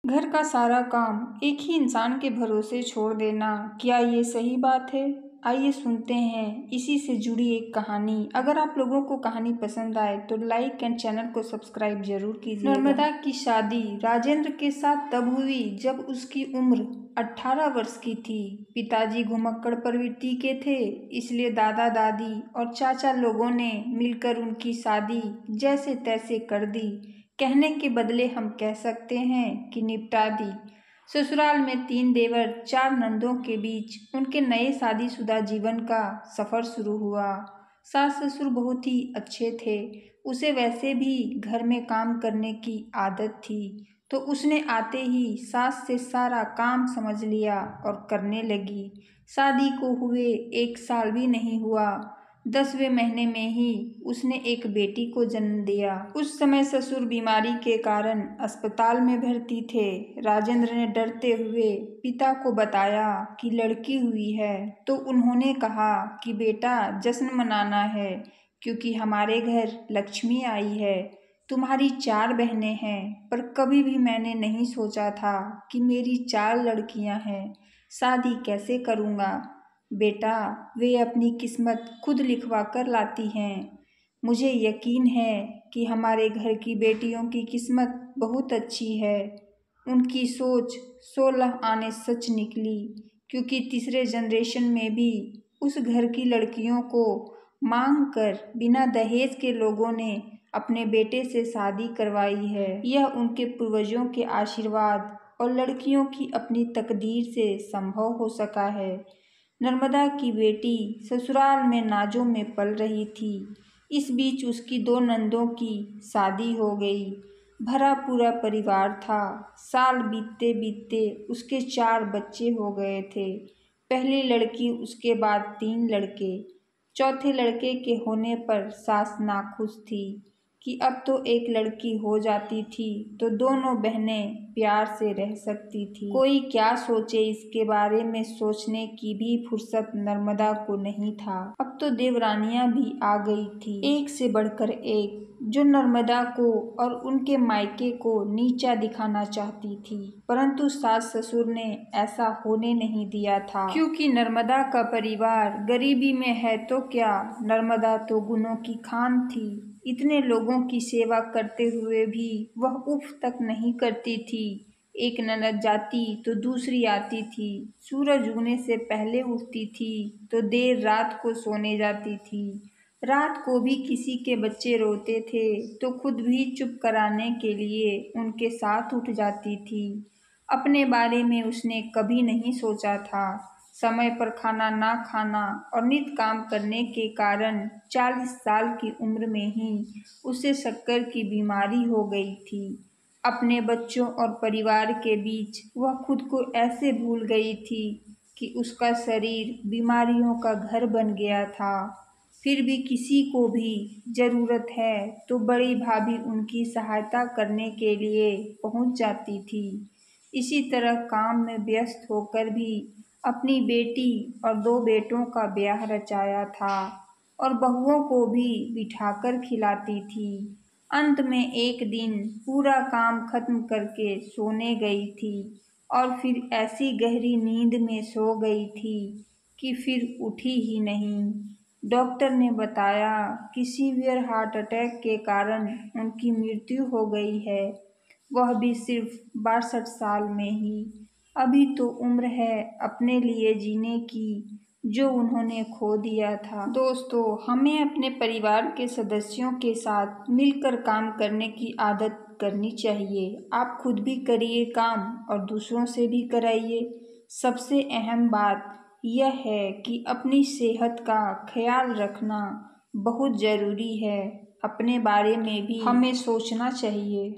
घर का सारा काम एक ही इंसान के भरोसे छोड़ देना, क्या ये सही बात है? आइए सुनते हैं इसी से जुड़ी एक कहानी। अगर आप लोगों को कहानी पसंद आए तो लाइक एंड चैनल को सब्सक्राइब जरूर कीजिए। नर्मदा की शादी राजेंद्र के साथ तब हुई जब उसकी उम्र 18 वर्ष की थी। पिताजी घुमक्कड़ प्रवृत्ति के थे, इसलिए दादा दादी और चाचा लोगों ने मिलकर उनकी शादी जैसे तैसे कर दी। कहने के बदले हम कह सकते हैं कि निपटा दी। ससुराल में 3 देवर 4 नंदों के बीच उनके नए शादीशुदा जीवन का सफर शुरू हुआ। सास ससुर बहुत ही अच्छे थे। उसे वैसे भी घर में काम करने की आदत थी, तो उसने आते ही सास से सारा काम समझ लिया और करने लगी। शादी को हुए 1 साल भी नहीं हुआ, 10वें महीने में ही उसने एक बेटी को जन्म दिया। उस समय ससुर बीमारी के कारण अस्पताल में भर्ती थे। राजेंद्र ने डरते हुए पिता को बताया कि लड़की हुई है, तो उन्होंने कहा कि बेटा जश्न मनाना है, क्योंकि हमारे घर लक्ष्मी आई है। तुम्हारी 4 बहनें हैं, पर कभी भी मैंने नहीं सोचा था कि मेरी 4 लड़कियां हैं। शादी कैसे करूँगा बेटा, वे अपनी किस्मत खुद लिखवा कर लाती हैं। मुझे यकीन है कि हमारे घर की बेटियों की किस्मत बहुत अच्छी है। उनकी सोच 16 आने सच निकली, क्योंकि तीसरे जनरेशन में भी उस घर की लड़कियों को मांग कर बिना दहेज के लोगों ने अपने बेटे से शादी करवाई है। यह उनके पूर्वजों के आशीर्वाद और लड़कियों की अपनी तकदीर से संभव हो सका है। नर्मदा की बेटी ससुराल में नाजों में पल रही थी। इस बीच उसकी 2 नंदों की शादी हो गई। भरा पूरा परिवार था। साल बीतते बीतते उसके 4 बच्चे हो गए थे। पहली लड़की, उसके बाद 3 लड़के। चौथे लड़के के होने पर सास नाखुश थी कि अब तो एक लड़की हो जाती थी तो दोनों बहनें प्यार से रह सकती थी। कोई क्या सोचे, इसके बारे में सोचने की भी फुर्सत नर्मदा को नहीं था। अब तो देवरानियां भी आ गई थी, एक से बढ़कर एक, जो नर्मदा को और उनके मायके को नीचा दिखाना चाहती थी। परंतु सास ससुर ने ऐसा होने नहीं दिया था, क्योंकि नर्मदा का परिवार गरीबी में है तो क्या, नर्मदा तो गुणों की खान थी। इतने लोगों की सेवा करते हुए भी वह उफ तक नहीं करती थी। एक ननद जाती तो दूसरी आती थी। सूरज उगने से पहले उठती थी तो देर रात को सोने जाती थी। रात को भी किसी के बच्चे रोते थे तो खुद भी चुप कराने के लिए उनके साथ उठ जाती थी। अपने बारे में उसने कभी नहीं सोचा था। समय पर खाना ना खाना और नित काम करने के कारण 40 साल की उम्र में ही उसे शक्कर की बीमारी हो गई थी। अपने बच्चों और परिवार के बीच वह खुद को ऐसे भूल गई थी कि उसका शरीर बीमारियों का घर बन गया था। फिर भी किसी को भी ज़रूरत है तो बड़ी भाभी उनकी सहायता करने के लिए पहुंच जाती थी। इसी तरह काम में व्यस्त होकर भी अपनी बेटी और 2 बेटों का ब्याह रचाया था और बहुओं को भी बिठाकर खिलाती थी। अंत में एक दिन पूरा काम खत्म करके सोने गई थी और फिर ऐसी गहरी नींद में सो गई थी कि फिर उठी ही नहीं। डॉक्टर ने बताया कि सीवियर हार्ट अटैक के कारण उनकी मृत्यु हो गई है, वह भी सिर्फ 62 साल में ही। अभी तो उम्र है अपने लिए जीने की, जो उन्होंने खो दिया था। दोस्तों, हमें अपने परिवार के सदस्यों के साथ मिलकर काम करने की आदत करनी चाहिए। आप खुद भी करिए काम और दूसरों से भी कराइए। सबसे अहम बात यह है कि अपनी सेहत का ख्याल रखना बहुत ज़रूरी है। अपने बारे में भी हमें सोचना चाहिए।